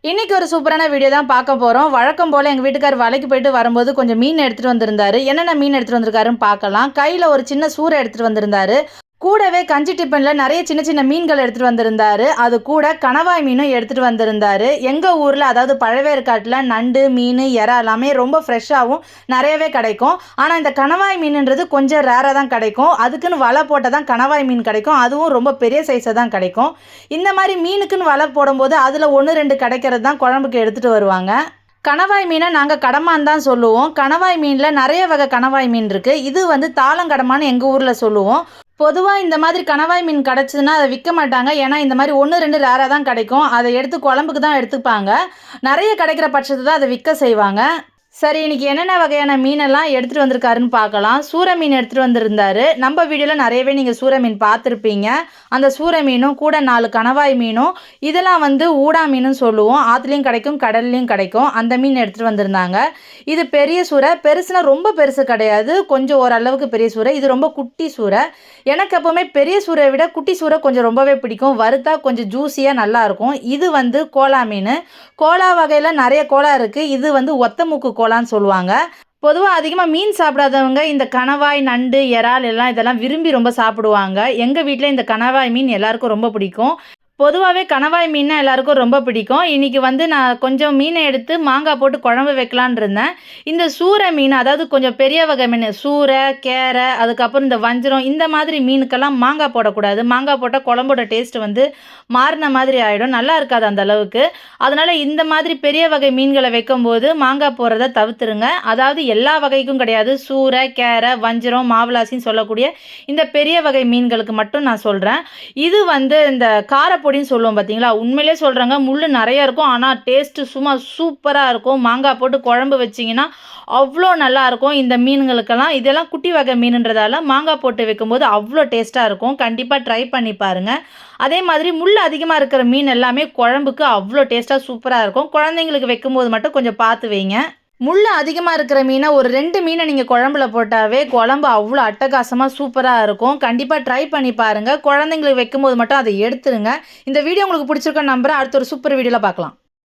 இன்னைக்கு ஒரு சூப்பரான வீடியோ தான் பார்க்க போறோம். வழக்கம் போல எங்க வீட்டுக்காரர் வேலைக்கு போயிட்டு வரும்போது கொஞ்சம் மீன் எடுத்துட்டு வந்திருந்தாரு. என்னென்ன மீன் எடுத்துட்டு வந்திருக்காருன்னு பார்க்கலாம். கையில ஒரு சின்ன சூரை எடுத்துட்டு வந்திருந்தாரு. கூடவே கஞ்சி டிஃபன்ல நிறைய சின்ன சின்ன மீன்கள் எடுத்துட்டு வந்திருந்தாரு. அது கூட கணவாய் மீனும் எடுத்துட்டு வந்திருந்தாரு. எங்க ஊர்ல அதாவது பழவேற்காட்டுல நண்டு, மீன், எறா எல்லாமே ரொம்ப ஃப்ரெஷ்ஷாகவும் நிறையவே கிடைக்கும். ஆனா இந்த கணவாய் மீன்ன்றது கொஞ்சம் ரேரா தான் கிடைக்கும். அதுக்குன்னு வலை போட்டால் தான் கணவாய் மீன் கிடைக்கும். அதுவும் ரொம்ப பெரிய சைஸாக தான் கிடைக்கும். இந்த மாதிரி மீனுக்குன்னு வலை போடும்போது அதில் 1, 2 கிடைக்கிறது தான் குழம்புக்கு எடுத்துட்டு வருவாங்க. கணவாய் மீனை நாங்கள் கடமான்னு தான் சொல்லுவோம். கணவாய் மீனில் நிறைய வகை கணவாய் மீன் இருக்குது. இது வந்து தாளங்கடமான்னு எங்கள் ஊரில் சொல்லுவோம். பொதுவாக இந்த மாதிரி கணவாய் மீன் கிடச்சிதுன்னா அதை விற்க மாட்டாங்க. ஏன்னா இந்த மாதிரி 1, 2 ரேராக தான் கிடைக்கும். அதை எடுத்து குழம்புக்கு தான் எடுத்துப்பாங்க. நிறைய கிடைக்கிற பட்சத்தை தான் அதை விற்க செய்வாங்க. சரி, இன்னைக்கு என்னென்ன வகையான மீனெல்லாம் எடுத்துகிட்டு வந்திருக்காருன்னு பார்க்கலாம். சூரை மீன் எடுத்துகிட்டு வந்திருந்தாரு. நம்ம வீடியோவில் நிறையவே நீங்கள் சூரை மீன் பார்த்துருப்பீங்க. அந்த சூரை மீனும் கூட 4 கணவாய் மீனும், இதெல்லாம் வந்து ஊடா மீனுன்னு சொல்லுவோம். ஆற்றுலையும் கிடைக்கும், கடல்லையும் கிடைக்கும். அந்த மீன் எடுத்துகிட்டு வந்திருந்தாங்க. இது பெரிய சூரை. பெருசுனா ரொம்ப பெருசு கிடையாது, கொஞ்சம் ஓரளவுக்கு பெரிய சூரை. இது ரொம்ப குட்டி சூரை. எனக்கு எப்போவுமே பெரிய சூரை விட குட்டி சூரை கொஞ்சம் ரொம்பவே பிடிக்கும். வறுத்தா கொஞ்சம் ஜூஸியாக நல்லாயிருக்கும். இது வந்து கோலா மீன். கோலா வகையில் நிறைய கோலா இருக்குது. இது வந்து ஒத்த மூக்கு கோலான்னு சொல்லுவாங்க. பொதுவாக அதிகமாக மீன் சாப்பிடாதவங்க இந்த கணவாய், நண்டு, இறால் எல்லாம் இதெல்லாம் விரும்பி ரொம்ப சாப்பிடுவாங்க. எங்கள் வீட்டில் இந்த கணவாய் மீன் எல்லாருக்கும் ரொம்ப பிடிக்கும். பொதுவாகவே கணவாய் மீன்னா எல்லாருக்கும் ரொம்ப பிடிக்கும். இன்றைக்கி வந்து நான் கொஞ்சம் மீனை எடுத்து மாங்காய் போட்டு குழம்பு வைக்கலான் இருந்தேன். இந்த சூரை மீன், அதாவது கொஞ்சம் பெரிய வகை மீன், சூரை, கேரை, அதுக்கப்புறம் இந்த வஞ்சரம், இந்த மாதிரி மீனுக்கெல்லாம் மாங்காய் போடக்கூடாது. மாங்காய் போட்டால் குழம்போட டேஸ்ட் வந்து மாறின மாதிரி ஆகிடும், நல்லா இருக்காது அந்த அளவுக்கு. அதனால் இந்த மாதிரி பெரிய வகை மீன்களை வைக்கும்போது மாங்காய் போடுறத தவிர்த்துருங்க. அதாவது எல்லா வகைக்கும் கிடையாது, சூரை, கேரை, வஞ்சரம், மாவலாசின்னு சொல்லக்கூடிய இந்த பெரிய வகை மீன்களுக்கு மட்டும் நான் சொல்கிறேன். இது வந்து இந்த காரப்பொடின்னு சொல்லுவோம் பார்த்தீங்களா, உண்மையிலே சொல்கிறாங்க, முள் நிறையா இருக்கும். ஆனால் டேஸ்ட்டு சும்மா சூப்பராக இருக்கும். மாங்காய் போட்டு குழம்பு வச்சிங்கன்னா அவ்வளோ நல்லாயிருக்கும் இந்த மீன்களுக்கெல்லாம். இதெல்லாம் குட்டி வகை மீனுன்றதால மாங்காய் போட்டு வைக்கும்போது அவ்வளோ டேஸ்ட்டாக இருக்கும். கண்டிப்பாக ட்ரை பண்ணி பாருங்கள். அதே மாதிரி முள் அதிகமாக இருக்கிற மீன் எல்லாமே குழம்புக்கு அவ்வளோ டேஸ்ட்டாக சூப்பராக இருக்கும். குழந்தைங்களுக்கு வைக்கும்போது மட்டும் கொஞ்சம் பார்த்து வைங்க. முள் அதிகமாக இருக்கிற மீனை ஒரு 2 மீனை நீங்கள் குழம்புல போட்டாவே குழம்பு அவ்வளோ அட்டகாசமாக சூப்பராக இருக்கும். கண்டிப்பாக ட்ரை பண்ணி பாருங்கள். குழந்தைங்களுக்கு வைக்கும்போது மட்டும் அதை எடுத்துருங்க. இந்த வீடியோ உங்களுக்கு பிடிச்சிருக்கோன்னு நம்புகிறேன். அடுத்த ஒரு சூப்பர் வீடியோவில் பார்க்கலாம்.